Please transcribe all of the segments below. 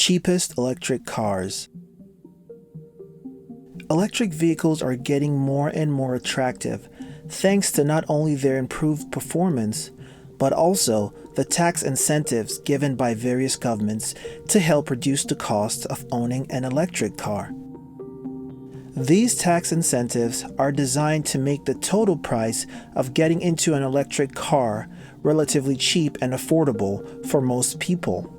Cheapest electric cars. Electric vehicles are getting more and more attractive thanks to not only their improved performance, but also the tax incentives given by various governments to help reduce the cost of owning an electric car. These tax incentives are designed to make the total price of getting into an electric car relatively cheap and affordable for most people.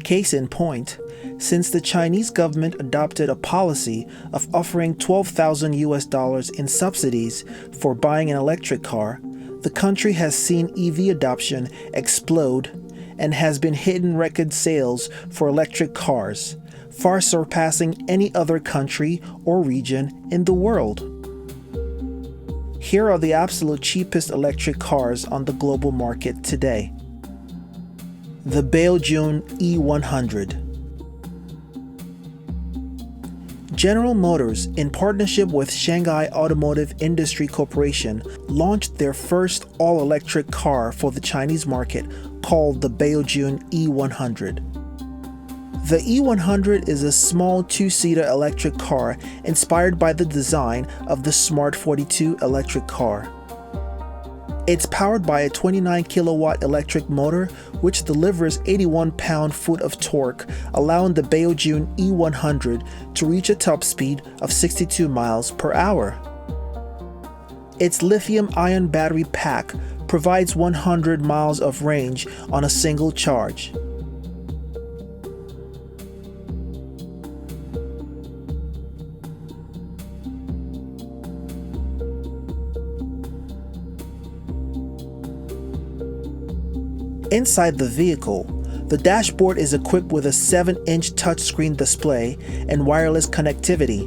Case in point, since the Chinese government adopted a policy of offering $12,000 in subsidies for buying an electric car, the country has seen EV adoption explode and has been hitting record sales for electric cars, far surpassing any other country or region in the world. Here are the absolute cheapest electric cars on the global market today. The Baojun E100. General Motors, in partnership with Shanghai Automotive Industry Corporation, launched their first all-electric car for the Chinese market called the Baojun E100. The E100 is a small two-seater electric car inspired by the design of the Smart 42 electric car. It's powered by a 29 kilowatt electric motor which delivers 81 pound-foot of torque, allowing the Baojun E100 to reach a top speed of 62 miles per hour. Its lithium-ion battery pack provides 100 miles of range on a single charge. Inside the vehicle, the dashboard is equipped with a 7-inch touchscreen display and wireless connectivity.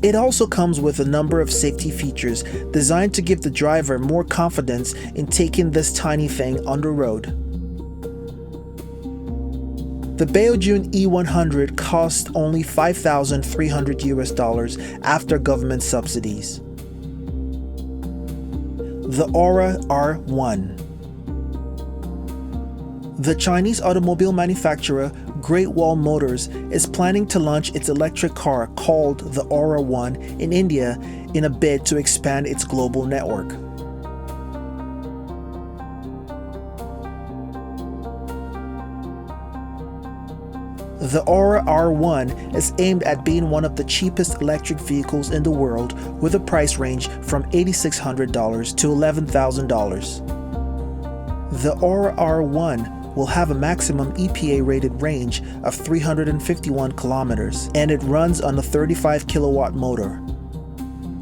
It also comes with a number of safety features designed to give the driver more confidence in taking this tiny thing on the road. The Baojun E100 costs only $5,300 after government subsidies. The Ora R1. The Chinese automobile manufacturer Great Wall Motors is planning to launch its electric car called the Ora R1 in India in a bid to expand its global network. The Ora R1 is aimed at being one of the cheapest electric vehicles in the world, with a price range from $8,600 to $11,000. The Ora R1 will have a maximum EPA-rated range of 351 kilometers, and it runs on a 35 kilowatt motor.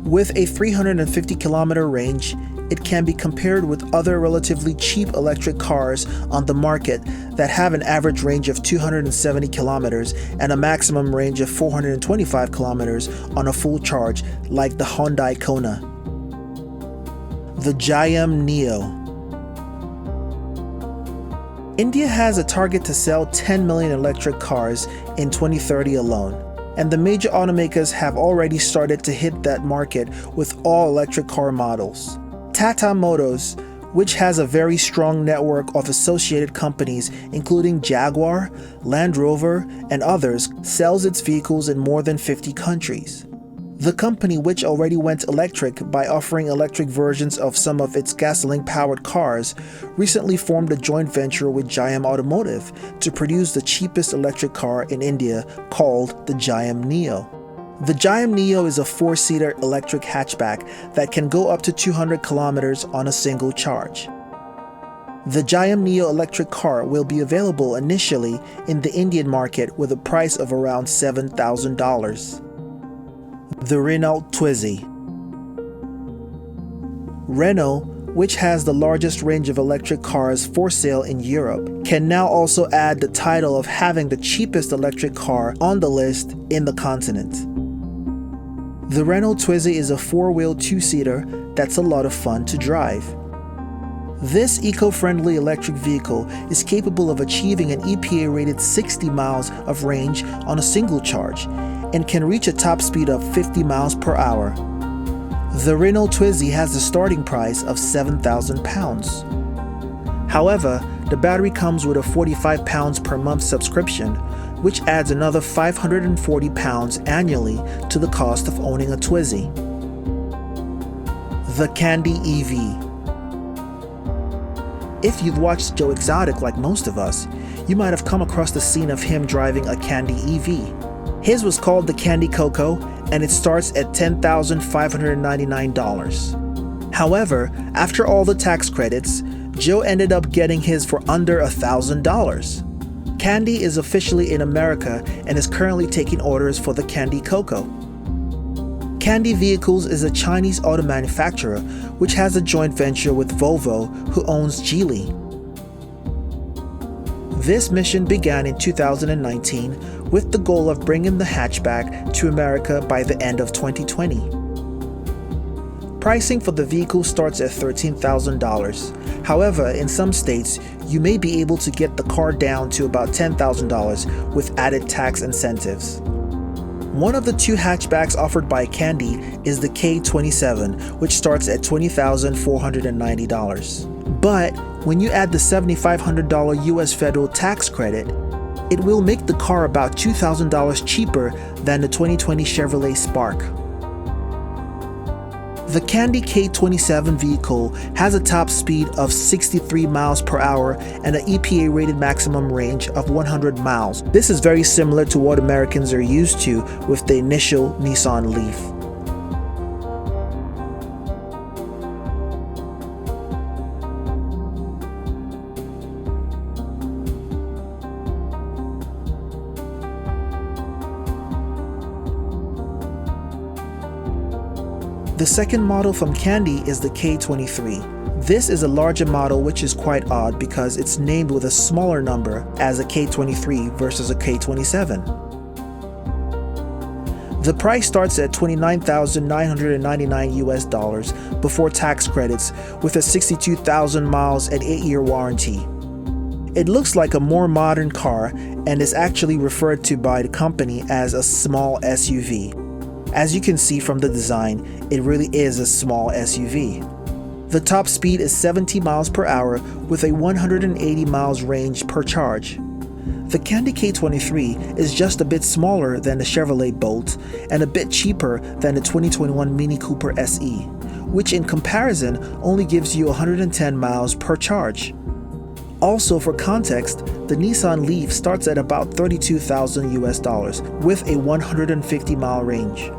With a 350 kilometer range, it can be compared with other relatively cheap electric cars on the market that have an average range of 270 kilometers and a maximum range of 425 kilometers on a full charge, like the Hyundai Kona. The Jayam Neo. India has a target to sell 10 million electric cars in 2030 alone, and the major automakers have already started to hit that market with all electric car models. Tata Motors, which has a very strong network of associated companies including Jaguar, Land Rover, and others, sells its vehicles in more than 50 countries. The company, which already went electric by offering electric versions of some of its gasoline-powered cars, recently formed a joint venture with Jayam Automotive to produce the cheapest electric car in India called the Jayam Neo. The Jayam Neo is a 4-seater electric hatchback that can go up to 200 kilometers on a single charge. The Jayam Neo electric car will be available initially in the Indian market with a price of around $7,000. The Renault Twizy. Renault, which has the largest range of electric cars for sale in Europe, can now also add the title of having the cheapest electric car on the list in the continent. The Renault Twizy is a 4-wheel 2-seater that's a lot of fun to drive. This eco-friendly electric vehicle is capable of achieving an EPA-rated 60 miles of range on a single charge and can reach a top speed of 50 miles per hour. The Renault Twizy has a starting price of £7,000. However, the battery comes with a £45 per month subscription, which adds another 540 pounds annually to the cost of owning a Twizy. The Candy EV. If you've watched Joe Exotic like most of us, you might have come across the scene of him driving a Candy EV. His was called the Candy Coco, and it starts at $10,599. However, after all the tax credits, Joe ended up getting his for under $1,000. Candy is officially in America and is currently taking orders for the Candy Coco. Candy Vehicles is a Chinese auto manufacturer which has a joint venture with Volvo, who owns Geely. This mission began in 2019 with the goal of bringing the hatchback to America by the end of 2020. Pricing for the vehicle starts at $13,000. However, in some states, you may be able to get the car down to about $10,000 with added tax incentives. One of the two hatchbacks offered by Candy is the K27, which starts at $20,490. But when you add the $7,500 US federal tax credit, it will make the car about $2,000 cheaper than the 2020 Chevrolet Spark. The Candy K27 vehicle has a top speed of 63 miles per hour and an EPA-rated maximum range of 100 miles. This is very similar to what Americans are used to with the initial Nissan Leaf. The second model from Candy is the K23. This is a larger model, which is quite odd because it's named with a smaller number as a K23 versus a K27. The price starts at $29,999 US before tax credits with a 62,000 miles and 8-year warranty. It looks like a more modern car and is actually referred to by the company as a small SUV. As you can see from the design, it really is a small SUV. The top speed is 70 miles per hour with a 180 miles range per charge. The Candy K23 is just a bit smaller than the Chevrolet Bolt and a bit cheaper than the 2021 Mini Cooper SE, which in comparison only gives you 110 miles per charge. Also, for context, the Nissan Leaf starts at about $32,000 US with a 150 mile range.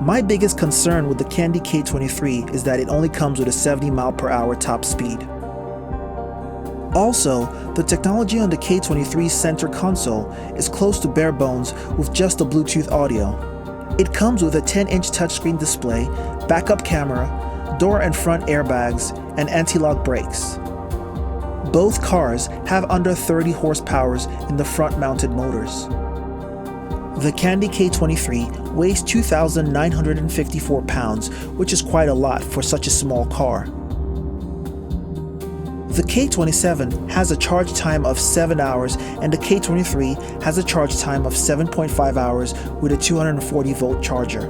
My biggest concern with the Candy K23 is that it only comes with a 70 mile per hour top speed. Also, the technology on the K23's center console is close to bare bones with just a Bluetooth audio. It comes with a 10-inch touchscreen display, backup camera, door and front airbags, and anti-lock brakes. Both cars have under 30 horsepower in the front-mounted motors. The Candy K23 weighs 2,954 pounds, which is quite a lot for such a small car. The K27 has a charge time of 7 hours and the K23 has a charge time of 7.5 hours with a 240-volt charger.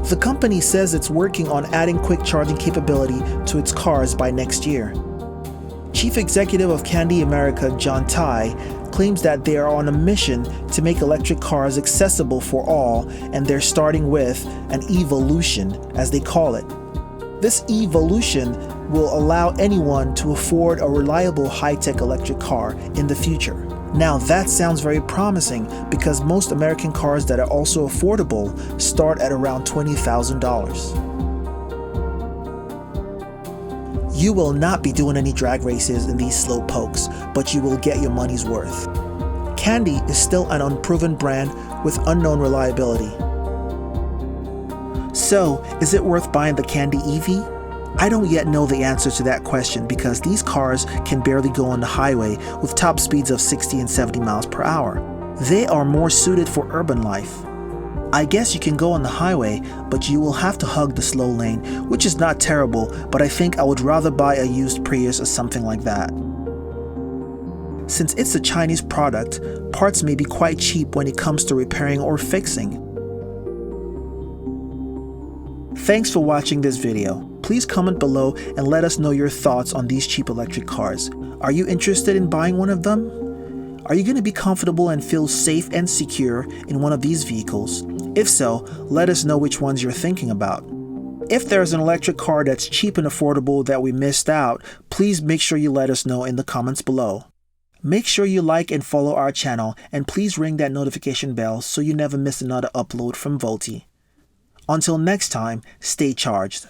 The company says it's working on adding quick charging capability to its cars by next year. Chief Executive of Candy America, John Tai, claims that they are on a mission to make electric cars accessible for all, and they're starting with an evolution, as they call it. This evolution will allow anyone to afford a reliable high-tech electric car in the future. Now that sounds very promising because most American cars that are also affordable start at around $20,000. You will not be doing any drag races in these slow pokes, but you will get your money's worth. Candy is still an unproven brand with unknown reliability. So, is it worth buying the Candy EV? I don't yet know the answer to that question because these cars can barely go on the highway with top speeds of 60 and 70 miles per hour. They are more suited for urban life. I guess you can go on the highway, but you will have to hug the slow lane, which is not terrible, but I think I would rather buy a used Prius or something like that. Since it's a Chinese product, parts may be quite cheap when it comes to repairing or fixing. Thanks for watching this video. Please comment below and let us know your thoughts on these cheap electric cars. Are you interested in buying one of them? Are you going to be comfortable and feel safe and secure in one of these vehicles? If so, let us know which ones you're thinking about. If there's an electric car that's cheap and affordable that we missed out, please make sure you let us know in the comments below. Make sure you like and follow our channel, and please ring that notification bell so you never miss another upload from Volti. Until next time, stay charged.